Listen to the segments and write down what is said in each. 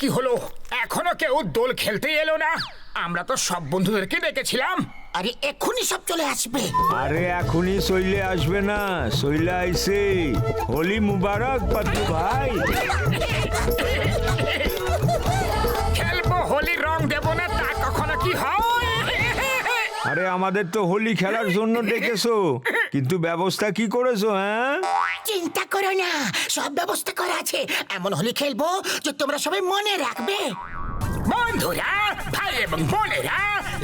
কি হলো? এখনো কেউ দোল খেলতে এলো না? আমরা তো সব বন্ধুদেরকে ডেকেছিলাম। আরে এক্ষুনি সব চলে আসবে। আরে এখনই শৈলে আসবে না, শৈলে আইসে। হোলি মুবারক পাতলু ভাই। খেলবো হোলি, রং দেবো না তা কখনো কি হয়? আরে আমাদের তো হোলি খেলার জন্য ডেকেছো, কিন্তু ব্যবস্থা কি করেছো? হ্যাঁ, চিন্তা করো না, সব ব্যবস্থা করা আছে। এমন হোলি খেলবো যে তোমরা সবাই মনে রাখবে। বন্ধুরা, ভাই এবং বোনেরা,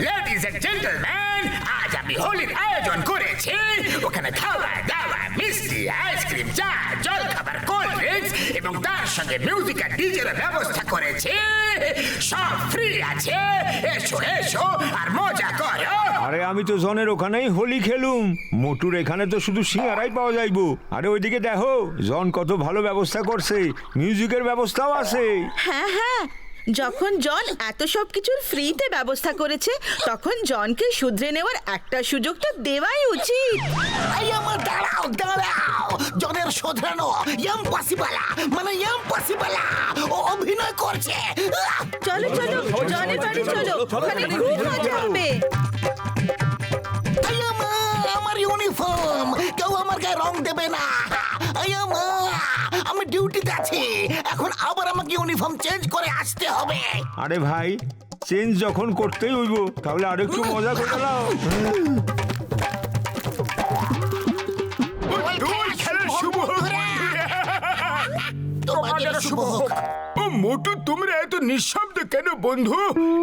লেডিজ এন্ড জেন্টলম্যান, আজ আমি হোলির আয়োজন করেছি। ওখানে খাওয়া দাওয়া, মিষ্টি, আইসক্রিম, চা, জল খাবার, কোল্ড ড্রিঙ্কস এবং তার সঙ্গে মিউজিক আর ডিজের ব্যবস্থা করেছি। সব ফ্রি আছে, এসো এসো আর মজা করো। আরে আমি তো জনের ওখানেই হোলি খেলুম। মোটুর এখানে তো শুধু সিঙ্গারাই পাওয়া যাইবো। আরে ওইদিকে দেখো, জন কত ভালো ব্যবস্থা করছে, মিউজিকের ব্যবস্থাও আছে। হ্যাঁ হ্যাঁ, যখন জন এত সব কিছুর ফ্রিতে ব্যবস্থা করেছে, তখন জনকে শুধরে নেওয়ার একটা সুযোগ তো দেওয়াই উচিত। এই আমার দাঁড়াও দাঁড়াও, জনের শোধরানো ইম্পসিবল, মানে ইম্পসিবল। ও অভিনয় করছে। চলো চলো, জনের বাড়ি চলো, ওখানে খুব মজা হবে। এই আমার ইউনিফর্ম, কেউ আমার গায়ে রং দেবে না। এই আমি ডিউটিতে আছি, এখন আবার আমাকে ইউনিফর্ম চেঞ্জ করে আসতে হবে। আরে ভাই, চেঞ্জ যখন করতেই হইব, তাহলে আরেকটু মজা করে নাও। দোল খেলার শুভ হোক। তোমাদের শুভ হোক। ও মোটু, তোমরা এত নিঃশব্দ কেন বন্ধু?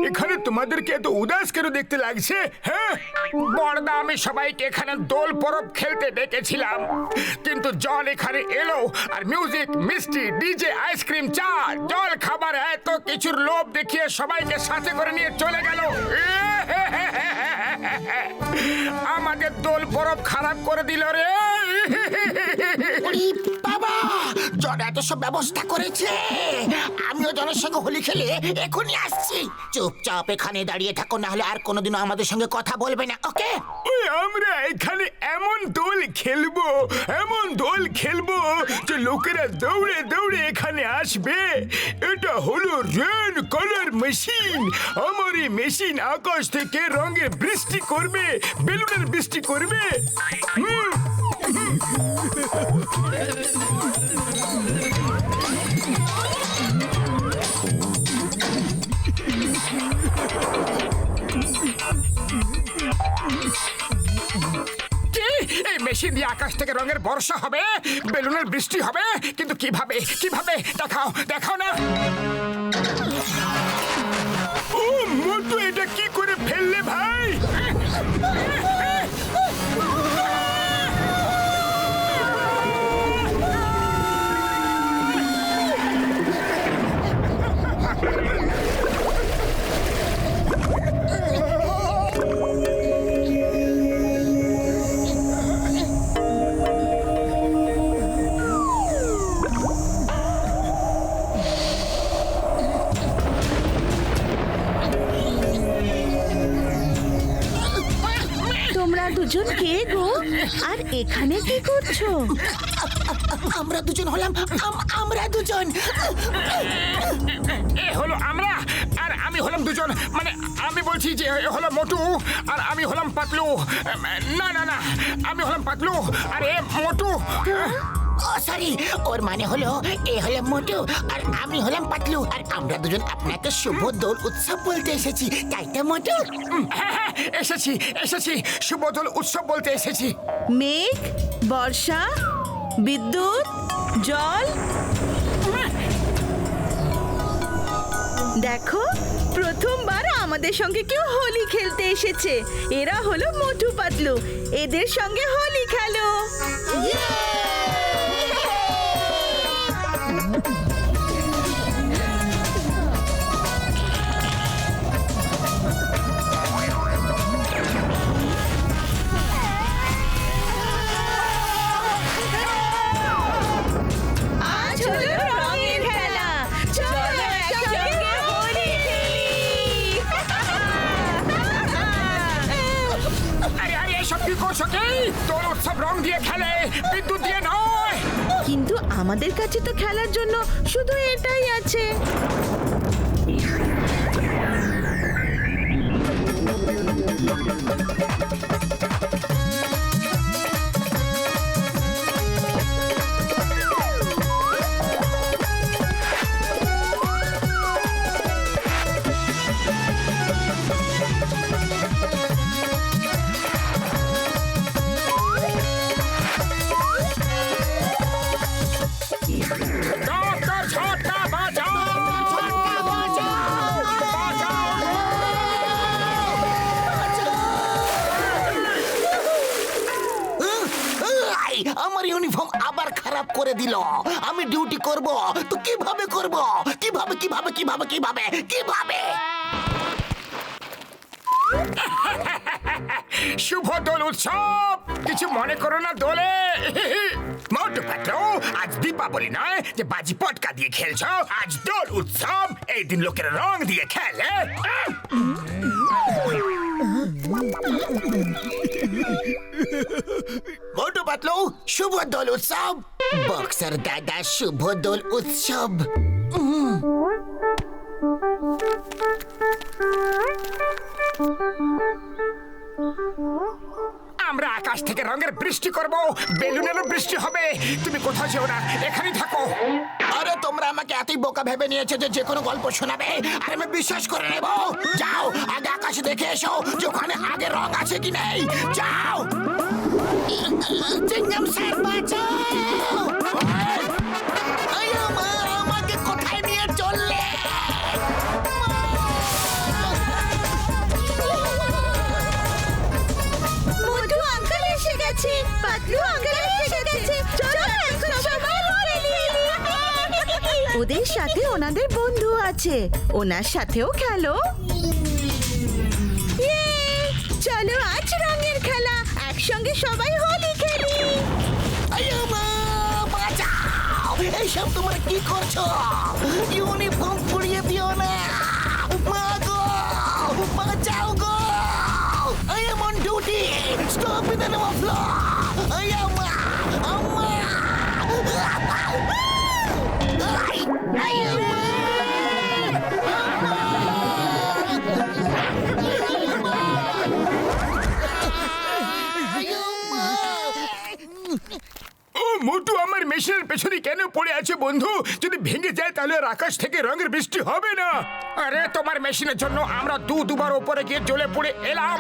এখানে তোমাদেরকে এত উদাস কেন দেখতে লাগছে? হ্যাঁ বড়দা, আমি সবাইকে এখানে দোল পরব খেলতে ডেকেছিলাম, কিন্তু জন এখানে এলো আর মিউজিক, মিষ্টি, ডিজে, আইসক্রিম, চা, জল খাবার এত কিছুর লোভ দেখিয়ে সবাইকে সাথে করে নিয়ে চলে গেল। আমাদের দোল পরব খারাপ করে দিল রে। ওরে বাবা, জন এত সব ব্যবস্থা করেছে। আমিও জনের সঙ্গে হোলি খেলে এখনই আসছি। চুপচাপ এখানে দাঁড়িয়ে থাকো, না হলে আর কোনোদিনও আমাদের সঙ্গে কথা বলবে না, ওকে? ওই আমরা এখানে এমন দোল খেলবো, এমন দোল খেলবো যে লোকেরা দৌড়ে দৌড়ে এখানে আসবে। এটা হলো রেন কালার মেশিন। আমার এই মেশিন আকাশ থেকে রঙের বৃষ্টি করবে, বেলুনের বৃষ্টি করবে। এই মেশিন দিয়ে আকাশ থেকে রঙের বর্ষা হবে, বেলুনের বৃষ্টি হবে, কিন্তু কিভাবে কিভাবে দেখাও দেখাও না। ও মোটু, এটা কি করে ফেললে ভাই? তোমরা দুজন কে গো? আর এখানে কি করছো? আমরা দুজন হলাম, আমরা দুজন। এ হলো আমরা, আর আমি হলাম দুজন। মানে আমি বলছি যে এ হলো মোটু আর আমি হলাম পাতলু। না না না, আমি হলাম পাতলু আর এ মোটু। ও সরি, ওর মানে হলো এ হলো মোটু আর আমি হলাম পাতলু, আর আমরা দুজন আপনাকে শুভ দোল উৎসব বলতে এসেছি, তাই তো মোটু? হ্যাঁ হ্যাঁ, এসেছি এসেছি, শুভ দোল উৎসব বলতে এসেছি। মেঘ, বর্ষা, বিদ্যুৎ, জল, দেখো প্রথমবার আমাদের সঙ্গে কেউ হোলি খেলতে এসেছে। এরা হলো মোটু পাতলু, এদের সঙ্গে হোলি খেলো। আজ হলো রঙের খেলা, চলো একসঙ্গে হোলি খেলি। আরে আরে, এসব কি করছো কি? দোল উৎসব রং দিয়ে খেলে, বিদ্যুৎ দিয়ে নয়। কিন্তু আমাদের কাছে তো খেলার জন্য শুধু এটাই আছে। ডক্টর ঝটকা বাঁচাও! আমার ইউনিফর্ম আবার খারাপ করে দিল। আমি ডিউটি করব তো কিভাবে করব? কিভাবে কিভাবে কিভাবে কিভাবে কিভাবে? শুভ দোল উৎসব! কিছু মনে করো না দোলে। মোটু পাতলু, আজ দীপাবলি নয় যে বাজি পটকা দিয়ে খেলছো। আজ দোল উৎসব, এই দিন লোকেরা রং দিয়ে খেলে। মোটু পাতলু, শুভ দোল উৎসব। বক্সার দাদা, শুভ দোল উৎসব। আমরা আকাশ থেকে রঙের বৃষ্টি করব, বেলুনেরও বৃষ্টি হবে। তুমি কোথাও যেও না, এখানেই থাকো। আরে তোমরা আমাকে এতই বোকা ভেবে নিয়েছো যে কোনো গল্প শোনাবে আর আমি বিশ্বাস করে নেব। যাও আগে আকাশে দেখে এসো যে ওখানে আগে রং আছে কি নেই। যাও। চিংগাম স্যার বাঁচাও! আয়া মা, আমাকে কোথায় নিয়ে চললে? মধু আঙ্কেল এসে গেছে, পাতলু আঙ্কেল এসে গেছে। চলো এখন সবাই খেলি। ওদের সাথে ওনাদের বন্ধু আছে, ওনার সাথেও খেলো। ইয়ে! চলো আজ রঙের খেলা, একসঙ্গে সবাই হোলি খেলি। আয়া মা, বাঁচাও! এইসব তোমরা কি করছো? ইউনিফর্ম পুড়িয়ে দিও না। মা গো, বাঁচাও গো! I am on duty. Stop in the name of law. I am Amma. I am. ও মোটু, আমার মেশিনের পেছনে কেন পড়ে আছে বন্ধু? যদি ভেঙে যায় তাহলে আর আকাশ থেকে রঙের বৃষ্টি হবে না। আরে তোমার মেশিনের জন্য আমরা দুবার উপরে গিয়ে জ্বলে পড়ে এলাম।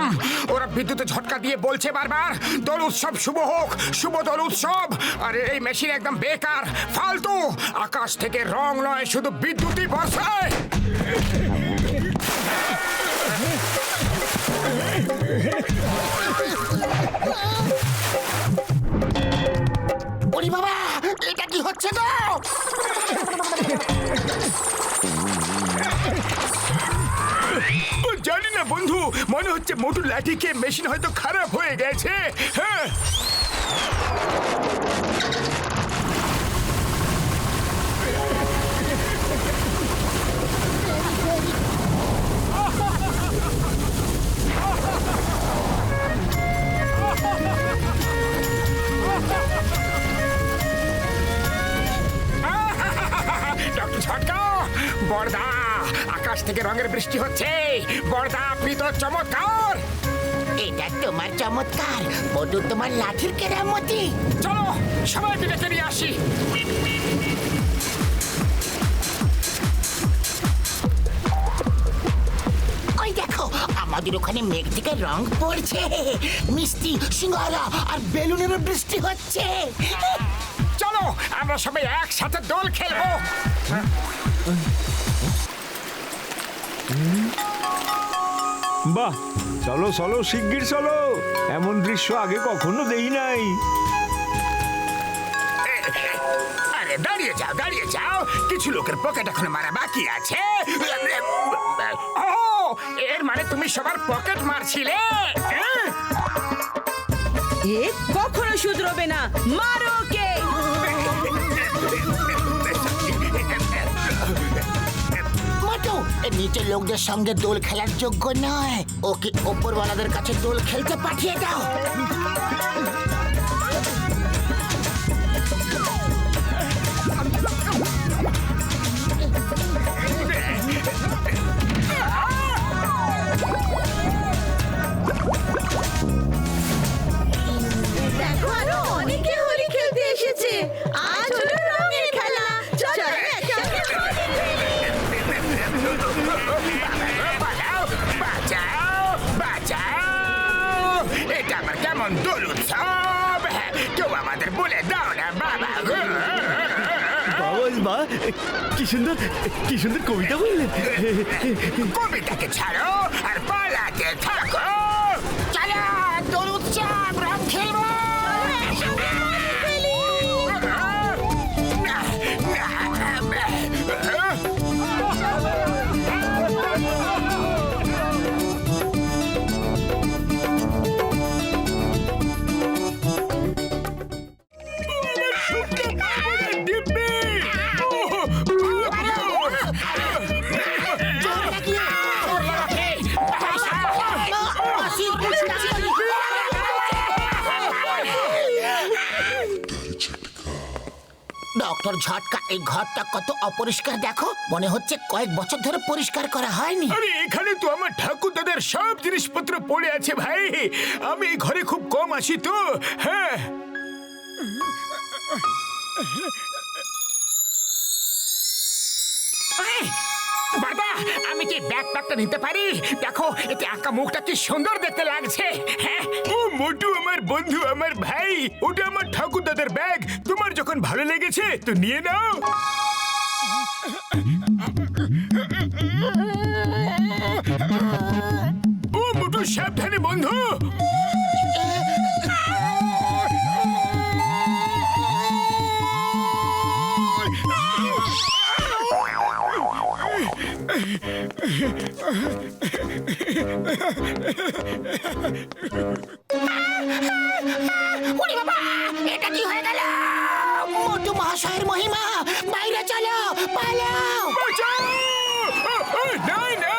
ওরা বিদ্যুতে ঝটকা দিয়ে বলছে বারবার দোল উৎসব শুভ হোক, শুভ দোল উৎসব। আরে এই মেশিন একদম বেকার, ফালতু। আকাশ থেকে রং নয়, শুধু বিদ্যুৎই বর্ষায়। ওরে বাবা, এটা কি হচ্ছে গো? ও জানি না বন্ধু, মনে হচ্ছে মোটুর লাঠি খেয়ে মেশিন হয়তো খারাপ হয়ে গেছে। হ্যাঁ, ডক্টর ঝটকা, বড়দা, আকাশ থেকে রঙের বৃষ্টি হচ্ছে। বড়দা, আপনি তো চমৎকার। এটা তোমার চমৎকার, বধু তোমার লাঠির কেরামতি। চলো সবাইকে ডেকে নিয়ে আসি। ওই দেখো, আমাদের ওখানে মেঘ থেকে রং পড়ছে, মিষ্টি, সিঙ্গারা আর বেলুনেরও বৃষ্টি হচ্ছে। চলো আমরা সবাই একসাথে দোল খেলবো। বাহ, চলো চলো শিগগির চলো, এমন দৃশ্য আগে কখনো দেই নাই। আরে দাঁড়িয়ে যাও, দাঁড়িয়ে যাও, কিছু লোকের পকেট এখন মারা বাকি আছে। ও, এর মানে তুমি সবার পকেট মারছিলে? এ কখনো শুধরবে না, মারো ওকে। মোটু, এ নিচে লোকদের সঙ্গে দোল খেলার যোগ্য নয়। ওকে ওপরওয়ালাদের কাছে দোল খেলতে পাঠিয়ে দাও। দেখো আরো অনেকে হোলি খেলতে এসেছে। আজ হলো রঙের খেলা। চলো একসঙ্গে হোলি পালাও, বাঁচাও, বাঁচাও। এটা আমার কেমন দোল উৎসব। কেউ আমাদের বলে দাও না বাবা গো। বাবা কি সুন্দর কবিতা বললেন। কবিতাকে ছাড়ো আর পালাতে থাকো। চলো দোল উৎসব, রং খেলবো। ডক্টর ঝটকা, এই ঘরটা কত অপরিষ্কার দেখো। মনে হচ্ছে কয়েক বছর ধরে পরিষ্কার করা হয়নি। আরে এখানে তো আমার ঠাকুর দাদার সব জিনিসপত্র পড়ে আছে ভাই। আমি এই ঘরে খুব কম আসি তো। হ্যাঁ, বাবা আমি কি ব্যাকপ্যাকটা নিতে পারি? দেখো এতে আঁকা মুখটা কি সুন্দর দেখতে লাগছে। হ্যাঁ, ও মোটু আমার বন্ধু, আমার ভাই। ওটা আমার ঠাকুর দাদার ব্যাগ। তোমার যখন ভালো লেগেছে তো নিয়ে নাও। ও মোটু সাবধানে বন্ধু। ওরে বাবা, এটা কি হয়ে গেল? মোটু মহাশয়ের মহিমা, বাইরে চলো, পালাও। বাঁচাও! না না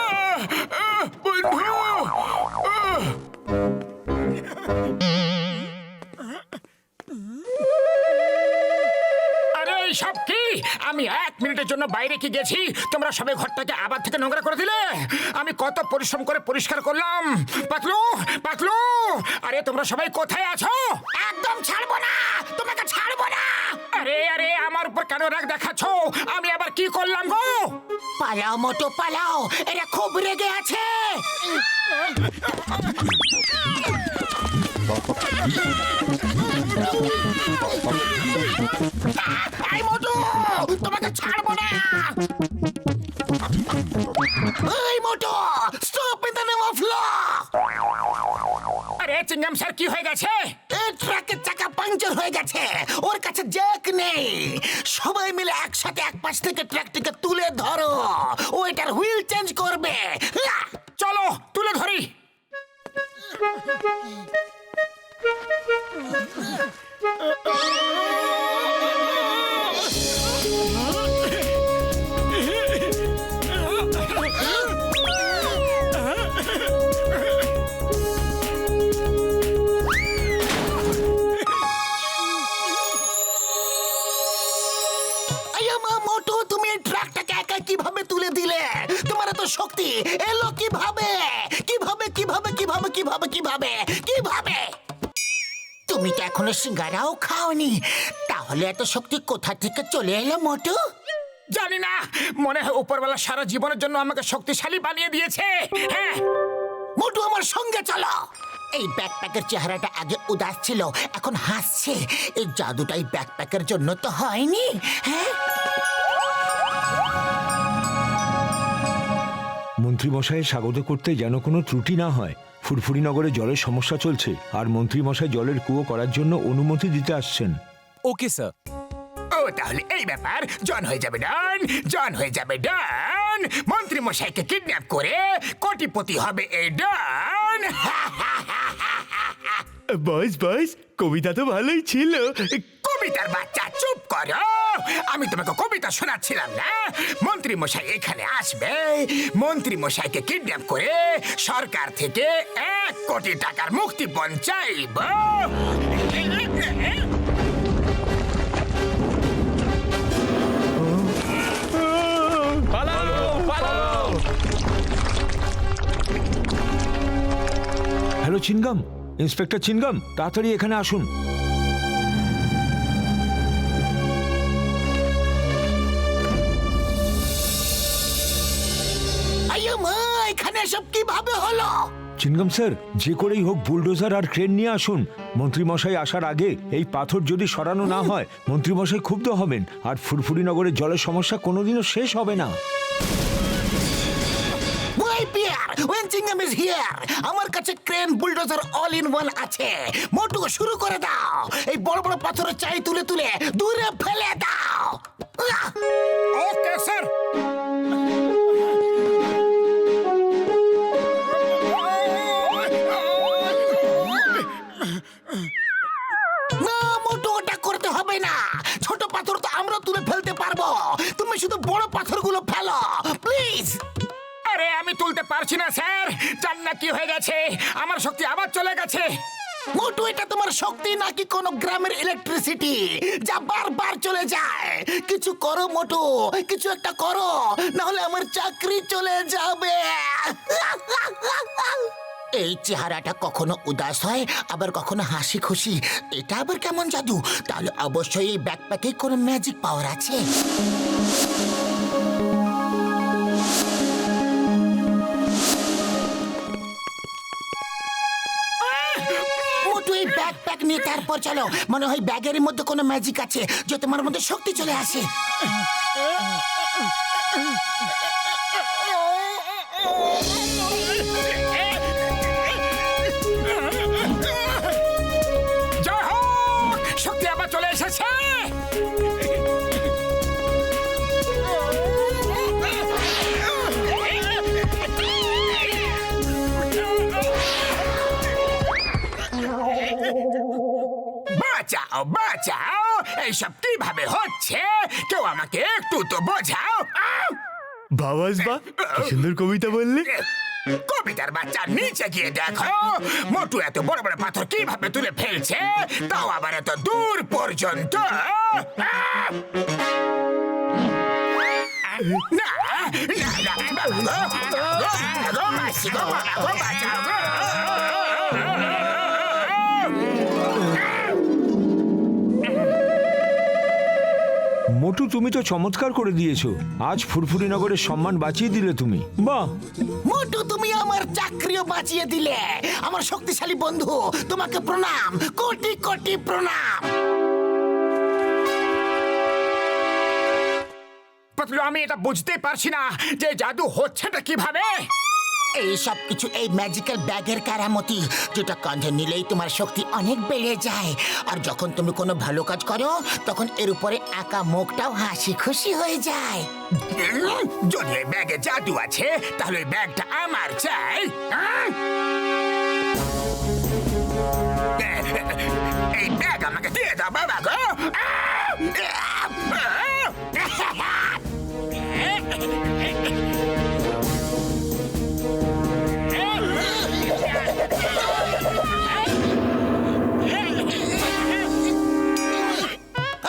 বন্ধু। আরে সব কি? আমি 1 মিনিটের জন্য বাইরে কি গেছি, তোমরা সবাই ঘরটাকে আবার থেকে নোংরা করে দিলে। আমি কত পরিশ্রম করে পরিষ্কার করলাম। পাতলু, পাতলু, আরে তোমরা সবাই কোথায় আছো? একদম ছাড়বো না, তোমাকে ছাড়বো না। আরে আরে আমার উপর কেন রাগ দেখাচ্ছ? আমি আবার কি করলাম গো? পালাও মোটু পালাও, এরা খুব রেগে আছে। এই মোটু, তোমাকে ছাড়বো না। এই মোটু, stop in the name of law. আরে চিংগাম স্যার কি হয়ে গেছে? এই ট্রাকের চাকা পাংচার হয়ে গেছে, ওর কাছে জ্যাক নেই। সবাই মিলে একসাথে এক পাশ থেকে ট্রাকটিকে তুলে ধরো, ও এটার হুইল চেঞ্জ করবে। চলো তুলে ধরি। মোটু, তুমি এই ট্রাকটাকে একা কিভাবে তুলে দিলে? তোমার এত শক্তি এলো কিভাবে? কিভাবে কিভাবে কিভাবে কিভাবে কিভাবে কিভাবে? তুমি তো এখনো সিঙ্গারাও খাওনি, তাহলে এত শক্তি কোথা থেকে চলে এলো মোটু? জানি না, মনে হয় উপরওয়ালা সারা জীবনের জন্য আমাকে শক্তিশালী বানিয়ে দিয়েছে। হ্যাঁ, মোটু আমার সঙ্গে চলো। এই ব্যাকপ্যাকের চেহারাটা আগে উদাস ছিল, এখন হাসছে। এই জাদুটাই ব্যাকপ্যাকের জন্য তো হয়নি। হ্যাঁ, মন্ত্রীমশাইয়ের স্বাগত করতে যেন কোনো ত্রুটি না হয়। ফুরফুরি নগরে জলের সমস্যা চলছে, আর মন্ত্রীমশাই জলের কুয়ো করার জন্য অনুমতি দিতে আসছেন। Okay sir. ও তাহলে এই ব্যাপার। জন হয়ে যাবে ডন, জন হয়ে যাবে ডন। মন্ত্রী মশাইকে কিডন্যাপ করে কোটিপতি হবে এই ডন। বস কবিতা তো ভালোই ছিল। কবিতার বাচ্চা চুপ করো। আমি তোমাকে কবিতা শোনাচ্ছিলাম না? মন্ত্রী মশাই এখানে আসবে, মন্ত্রী মশাইকে কিডন্যাপ করে সরকার থেকে 1 কোটি টাকার মুক্তিপণ চাইব। হ্যালো চিনগাম, ইন্সপেক্টর চিনগাম, তাড়াতাড়ি এখানে আসুন। আইয়ো মা, এখানে সব কিভাবে হলো? চিনগাম স্যার, যে করেই হোক বুলডোজার আর ক্রেন নিয়ে আসুন। মন্ত্রীমশাই আসার আগে এই পাথর যদি সরানো না হয় মন্ত্রীমশাই ক্ষুব্ধ হবেন, আর ফুরফুরি নগরের জলের সমস্যা কোনোদিনও শেষ হবে না। চিংগাম ইজ হিয়ার। আমার কাছে crane, bulldozer all in one আছে। মোটু শুরু করে দাও। এই বড় বড় পাথরের চাই তুলে তুলে দূরে ফেলে দাও। Okay sir. না মোটু, ওটা করতে হবে না। ছোট পাথর তো আমরা তুলে ফেলতে পারবো, তুমি শুধু বড় পাথরগুলো ফেলো প্লিজ। আরে আমি তুলতে পারছি না স্যার, জান্না কি হয়ে গেছে, আমার শক্তি আবার চলে গেছে। মোটু, এটা তোমার শক্তি নাকি কোনো গ্রামের ইলেকট্রিসিটি যা বারবার চলে যায়? কিছু করো মোটু, কিছু একটা করো, না হলে আমার চাকরি চলে যাবে। এই চেহারাটা কখনো উদাস হয়, আবার কখনো হাসি খুশি। এটা আবার কেমন জাদু? তাহলে অবশ্যই এই ব্যাকপ্যাকে কোনো ম্যাজিক পাওয়ার আছে। মোটু, এই ব্যাকপ্যাক নিয়ে তারপর চলো। মনে হয় ব্যাগের মধ্যে কোনো ম্যাজিক আছে যে তোমার মধ্যে শক্তি চলে আসে। জয় হোক, শক্তি আবার চলে এসেছে। বাঁচাও বাঁচাও, এইসব কিভাবে হচ্ছে? কেউ আমাকে একটু তো বোঝাও। বাবাস বা, কি সুন্দর কবিতা বললে। কবিতার বাচ্চা, নিচে গিয়ে দেখো মোটু এত বড় বড় পাথর কিভাবে তুলে ফেলছে, তাও আবার এত দূর পর্যন্ত। না না না, বাবা গো, মাসি গো, বাবা গো, বাঁচাও গো। মোটু, তুমি তো চমৎকার করে দিয়েছো। আজ ফুরফুরি নগরের সম্মান বাঁচিয়ে দিলে তুমি। বাহ মোটু, তুমি আমার চাকরিও বাঁচিয়ে দিলে। আমার শক্তিশালী বন্ধু, তোমাকে প্রণাম, কোটি কোটি প্রণাম। পাতলু, আমি এটা বুঝতে পারছি না যে জাদু হচ্ছেটা কিভাবে। এই সব কিছু এই ম্যাজিক্যাল ব্যাগের কারামতি, যেটা কাঁধে নিলেই তোমার শক্তি অনেক বেড়ে যায়। আর যখন তুমি কোনো ভালো কাজ করো তখন এর উপরে আঁকা মুখটাও হাসি খুশি হয়ে যায়। যদি এই ব্যাগে জাদু আছে তাহলে এই ব্যাগটা আমার চাই। এই ব্যাগ আমাকে দিয়ে দাও বাবা গো।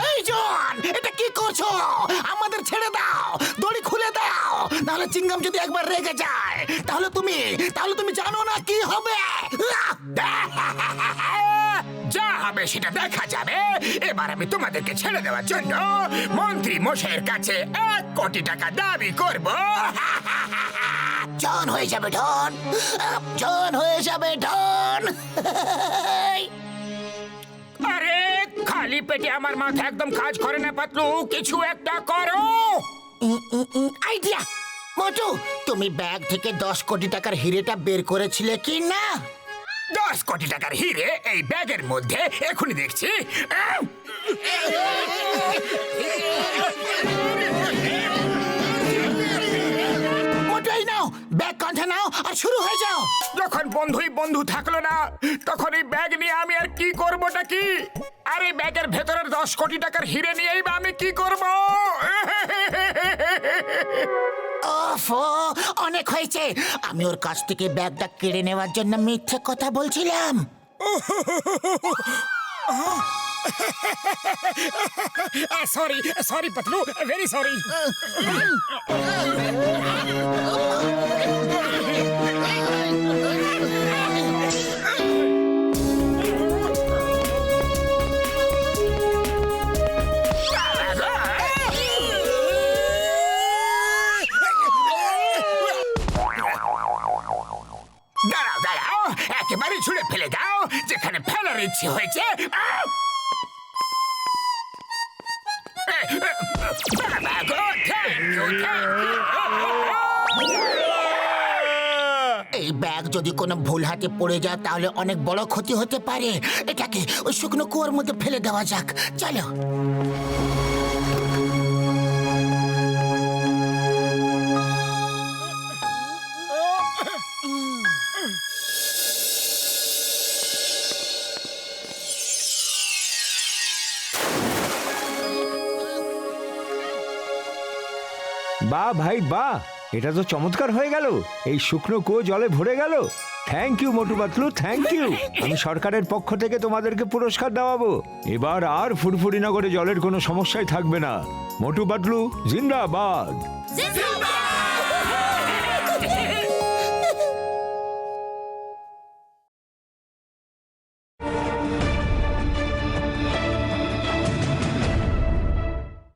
এই জন, এটা কি করছো? আমাদের ছেড়ে দাও, দড়ি খুলে দাও, নাহলে চিংগাম যদি একবার রেগে যায় তাহলে তুমি জানো না কি হবে। যা হবে সেটা দেখা যাবে। এবার আমি তোমাদেরকে ছেড়ে দেওয়ার জন্য মন্ত্রী মশাইয়ের কাছে 1 কোটি টাকা দাবি করব। জন হয়ে যাবে ডন, জন হয়ে যাবে ডন। আরে খালি পেটে আমার মাথা একদম কাজ করে না পাতলু, কিছু একটা করো। আইডিয়া। মোটু, তুমি ব্যাগ থেকে 10 কোটি টাকার হিরেটা বের করেছিলে কি না? 10 কোটি টাকার হিরে এই ব্যাগের মধ্যে, এখনই দেখছি। মোটু, এই নাও, ব্যাগ কাঁধে নাও আর শুরু হয়ে যাও। যখন বন্ধুই বন্ধু থাকলো না তখন এই ব্যাগ নিয়ে আমি আর কি করবোটা কি? আরে ব্যাগের ভেতরের 10 কোটি টাকার হিরে নিয়েই বা আমি কি করব? ওফো, অনেক হয়েছে। আমি ওর কাছ থেকে ব্যাগটা কেড়ে নেওয়ার জন্য মিথ্যে কথা বলছিলাম। Sorry sorry Patlu, very sorry. দাঁড়াও দাঁড়াও, একেবারে ছুঁড়ে ফেলে দাও যেখানে ফেলার ইচ্ছে হয়েছে। বাবা গো, thank you, thank you। এই ব্যাগ যদি কোনো ভুল হাতে পড়ে যায় তাহলে অনেক বড় ক্ষতি হতে পারে। এটাকে ওই শুকনো কুয়োর মধ্যে ফেলে দেওয়া যাক, চলো। বাহ ভাই বাহ, এটা তো চমৎকার হয়ে গেল। এই শুকনো কুয়ো জলে ভরে গেল। Thank you Motu Patlu, thank you. আমি সরকারের পক্ষ থেকে তোমাদেরকে পুরস্কার দেওয়াবো। এবার আর ফুরফুরি নগরে জলের কোনো সমস্যাই থাকবে না। মোটু পাতলু জিন্দাবাদ। জিন্দাবাদ।